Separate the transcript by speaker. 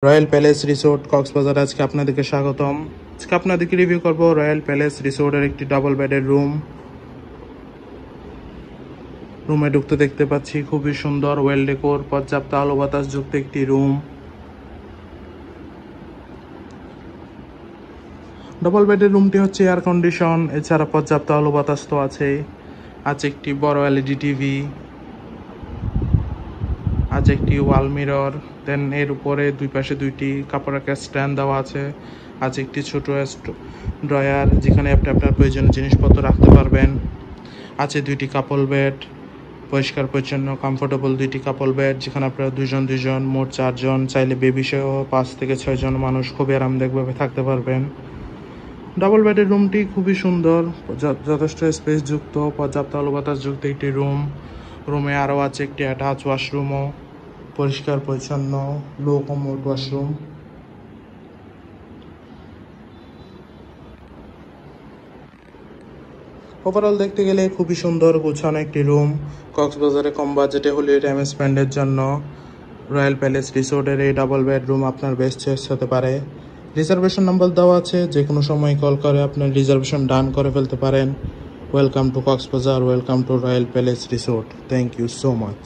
Speaker 1: Royal palace resort Cox's Bazar আজকে আপনাদেরকে স্বাগতম। আজকে আপনাদেরকে রিভিউ করব রয়্যাল প্যালেস রিসোর্টের একটি ডাবল বেডের রুমে ঢুকতে দেখতে পাচ্ছি খুবই সুন্দর ওয়েল ডেকোর, পর্যাপ্ত আলো বাতাস যুক্ত একটি রুম। ডাবল বেডের রুমটি হচ্ছে এয়ার কন্ডিশন, এছাড়া পর্যাপ্ত আলো বাতাস তো আছে। আছে একটি বড় এলইডি টিভি, আছে একটি ওয়াল মিরর, দেন এর উপরে দুই পাশে দুইটি কাপড় রাখার স্ট্যান্ড দেওয়া আছে। আছে একটি ছোট ড্রয়ার, যেখানে আপনি আপনার প্রয়োজনীয় জিনিসপত্র রাখতে পারবেন। আছে দুইটি কাপল বেড, পরিষ্কার পরিচ্ছন্ন কমফোর্টেবল দুইটি কাপল বেড, যেখানে আপনারা দুজন মোট 4 জন, চাইলে বেবি সহ 5 থেকে 6 জন মানুষ খুবই আরামদায়কভাবে থাকতে পারবেন। ডাবল বেডের রুমটি খুবই সুন্দর, যথেষ্ট স্পেস যুক্ত, পর্যাপ্ত আলো বাতাস যুক্ত একটি রুমে আরও আছে একটি অ্যাটাচ ওয়াশরুমও, পরিষ্কার পরিচ্ছন্ন লো কমোড ওয়াশরুম। ওভারঅল দেখতে গেলে খুবই সুন্দর গোছানো একটি রুম। কক্সবাজারে কম বাজেটে হলিডে টাইম স্পেন্ডের জন্য রয়্যাল প্যালেস রিসোর্টের এই ডাবল বেডরুম আপনার বেস্ট চয়েস হতে পারে। রিজার্ভেশন নাম্বার দেওয়া আছে, যে কোনো সময় কল করে আপনার রিজার্ভেশন ডান করে ফেলতে পারেন। Welcome to Cox's Bazar, welcome to royal palace resort. Thank you so much.